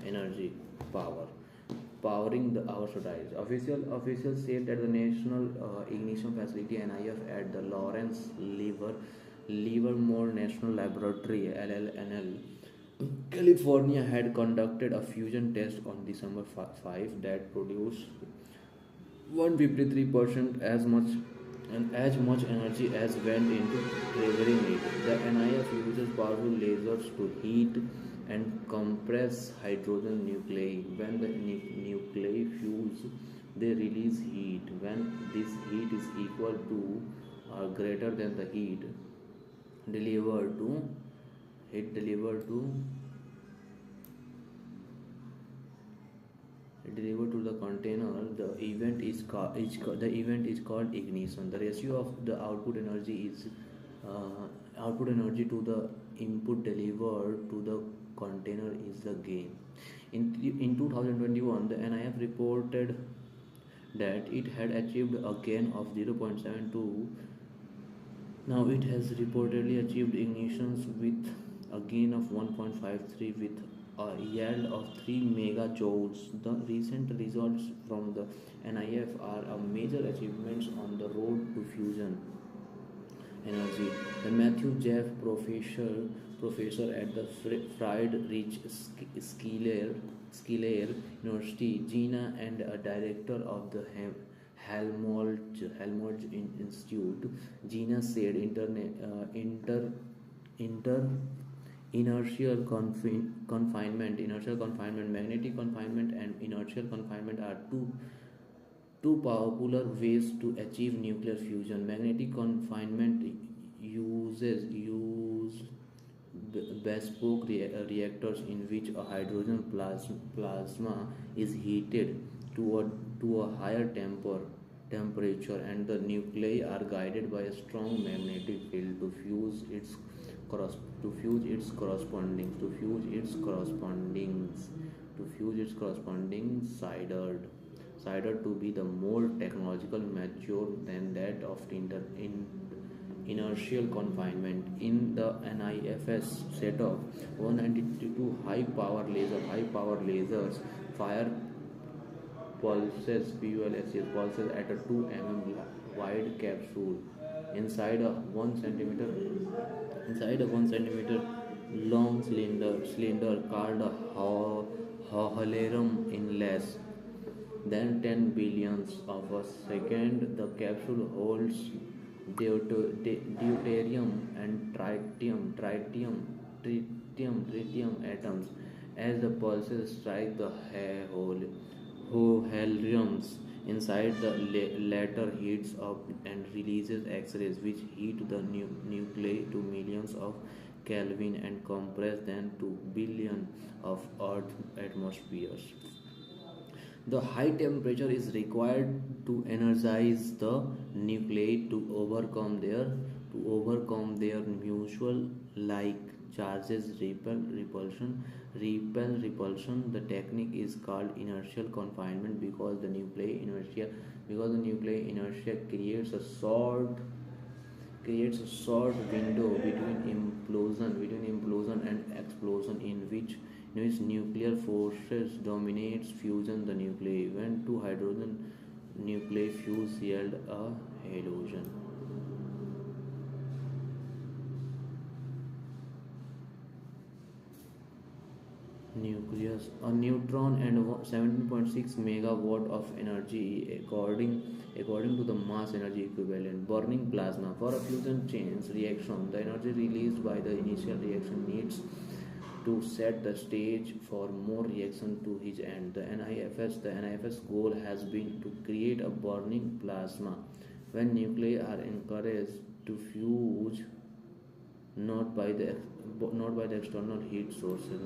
energy powering our societies. Officials said that the National Ignition Facility (NIF) at the Lawrence Livermore National Laboratory (LLNL) California had conducted a fusion test on December 5 that produced 153% as much energy as went into triggering it. The NIF uses powerful lasers to heat and compress hydrogen nuclei. When the nuclei fuse, they release heat. When this heat is equal to or greater than the delivered to delivered to delivered to the container, the event is called ignition. The ratio of the output energy to the input delivered to the container is the gain. In 2021, the NIF reported that it had achieved a gain of 0.72. Now it has reportedly achieved ignitions with a gain of 1.53 with a yield of 3 megajoules. The recent results from the NIF are a major achievements on the road to fusion energy. The Matthew Jeff professor at the Friedrich Schiller University, Gina, and a director of the Helmholtz Institute, Gina said inter inertial confinement, magnetic confinement, and inertial confinement are two popular ways to achieve nuclear fusion. Magnetic confinement use bespoke reactors in which a hydrogen plasma is heated to a higher temperature, and the nuclei are guided by a strong magnetic field to fuse its corresponding sidered to be the more technological mature than that of inertial confinement. In the NIFS setup, 192 high power lasers fire pulses at a 2 mm wide capsule inside a 1 centimeter long cylinder called a hohlerum in less than 10 billionths of a second. The capsule holds deuterium and tritium atoms. As the pulses strike the hoheliums inside, the latter heats up and releases X-rays which heat the nuclei to millions of Kelvin and compress them to billion of Earth atmospheres. The high temperature is required to energize the nuclei to overcome their mutual like charges repulsion. The technique is called inertial confinement because the nuclei inertia creates a short window between implosion and explosion in which nuclear forces dominates fusion the nuclei. When two hydrogen nuclei fuse, yield a halogen. Nucleus, a neutron, and 17.6 megawatt of energy according to the mass energy equivalent. Burning plasma. For a fusion chains reaction, the energy released by the initial reaction needs to set the stage for more reaction to his end. The NIFS goal has been to create a burning plasma when nuclei are encouraged to fuse not by the external heat sources,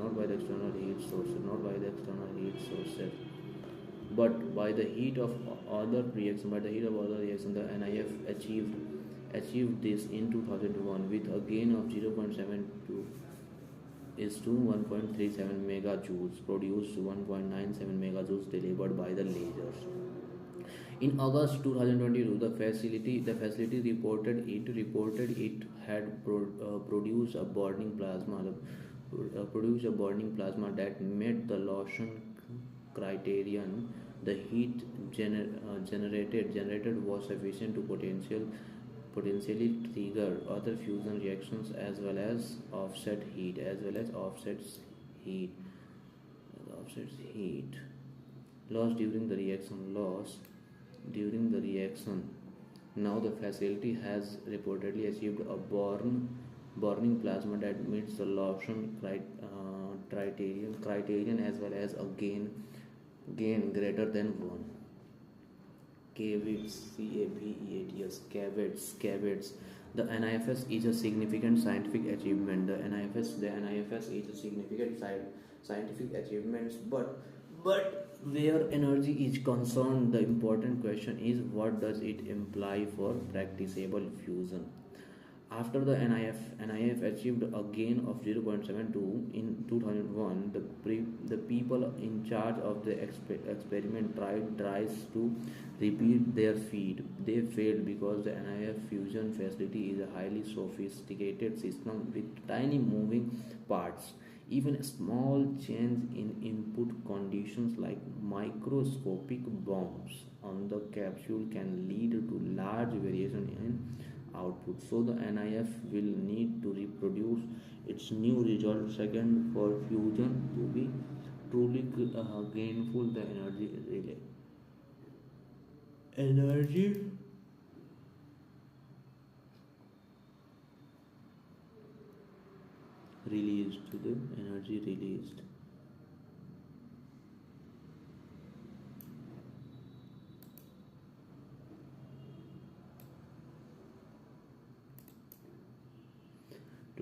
but by the heat of other reaction. The NIF achieved this in 2001 with a gain of 0.72 is to 1.37 megajoules, produced 1.97 megajoules delivered by the lasers. In August 2022, the facility reported it had produced a burning plasma that met the Lawson criterion. The heat generated was sufficient to potentially trigger other fusion reactions as well as heat offsets heat loss during the reaction. Now the facility has reportedly achieved a burning plasma that meets the Lawson criterion as well as a gain greater than 1. Caveats, caveats. The NIFS is a significant scientific achievement. The NIFS is a significant scientific achievement, but where energy is concerned, the important question is what does it imply for practicable fusion? After the NIF achieved a gain of 0.72 in 2001, the people in charge of the experiment tries to repeat their feat. They failed because the NIF fusion facility is a highly sophisticated system with tiny moving parts. Even a small change in input conditions like microscopic bumps on the capsule can lead to large variation in output. So the NIF will need to reproduce its new result second for fusion to be truly gainful. The energy released. To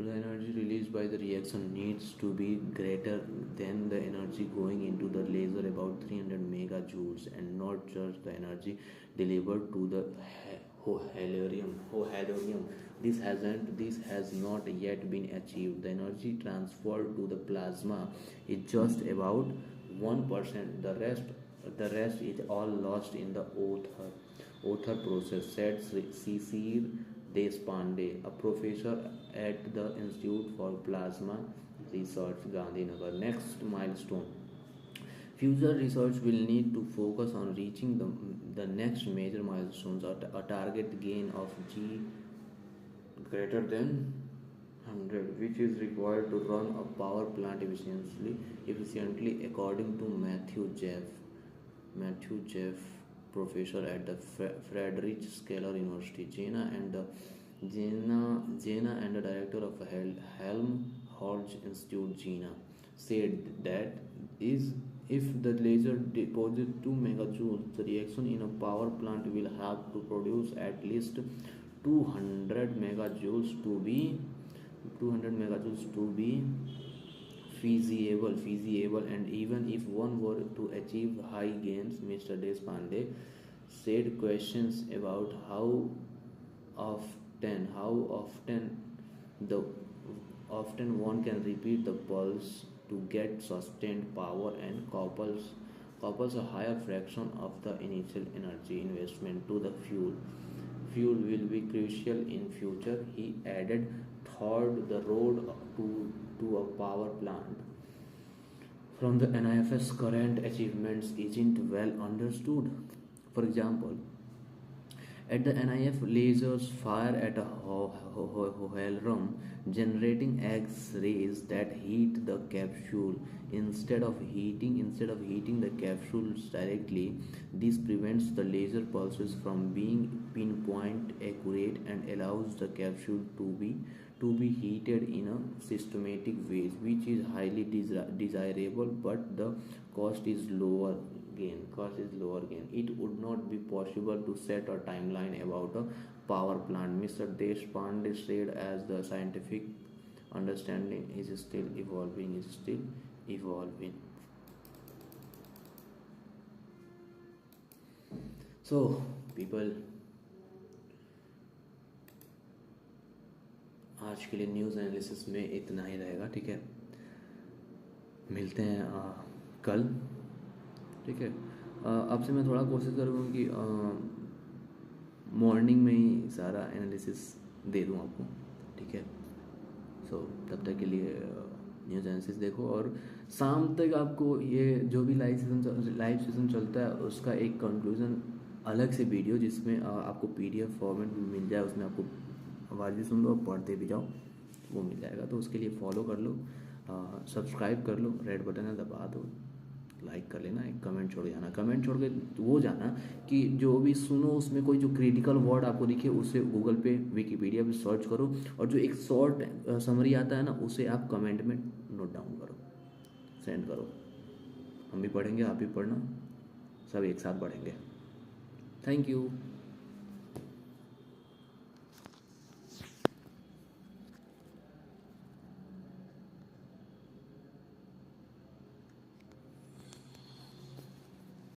the energy released by the reaction needs to be greater than the energy going into the laser, about 300 megajoules, and not just the energy delivered to the halurium. This has not yet been achieved. The energy transferred to the plasma is just about 1%. The rest is all lost in the author process, said Sisir Deshpande, a professor at the Institute for Plasma Research, Gandhinagar. Next milestone. Future research will need to focus on reaching the next major milestones, a target gain of G greater than 100, which is required to run a power plant efficiently according to Matthew Jeff, professor at the Friedrich Schiller University. Jena and the director of Helmholtz Institute, Jena, said that if the laser deposits 2 megajoules, the reaction in a power plant will have to produce at least 200 megajoules to be feasible, and even if one were to achieve high gains, Mr. Deshpande said questions about how often one can repeat the pulse to get sustained power and couples a higher fraction of the initial energy investment to the fuel. Fuel will be crucial in future, he added. Third, the road to a power plant from the NIFS current achievements isn't well understood. For example, at the NIF, lasers fire at a holrum, generating X-rays that heat the capsule instead of heating the capsules directly. This prevents the laser pulses from being pinpoint accurate and allows the capsule to be heated in a systematic way, which is highly desirable, but the cost is lower gain. It would not be possible to set a timeline about a power plant, Mr. Deshpande said, as the scientific understanding is still evolving. So people, आज के लिए news analysis में इतना ही रहेगा, ठीक है। मिलते हैं कल, ठीक है। अब से मैं थोड़ा कोशिश करूँगा कि मॉर्निंग में ही सारा एनालिसिस दे दूँ आपको, ठीक है। सो तब तक के लिए न्यूज़ एनालिसिस देखो, और शाम तक आपको ये जो भी लाइव सेशन चलता है उसका एक कंक्लूज़न अलग से वीडियो जिसमें आपको PDF फॉर्मेट भी मिल जाए, उसमें आपको आवाज़ भी सुन लो और पढ़ते भी जाओ, वो मिल जाएगा। तो उसके लिए फॉलो कर लो, सब्सक्राइब कर लो, रेड बटन है दबा दो, लाइक कर लेना, एक कमेंट छोड़ जाना। कमेंट छोड़ के वो जाना कि जो भी सुनो उसमें कोई जो क्रिटिकल वर्ड आपको दिखे उसे गूगल पे, विकिपीडिया पे सर्च करो, और जो एक शॉर्ट समरी आता है ना उसे आप कमेंट में नोट डाउन करो, सेंड करो। हम भी पढ़ेंगे, आप भी पढ़ना, सब एक साथ पढ़ेंगे। Thank you.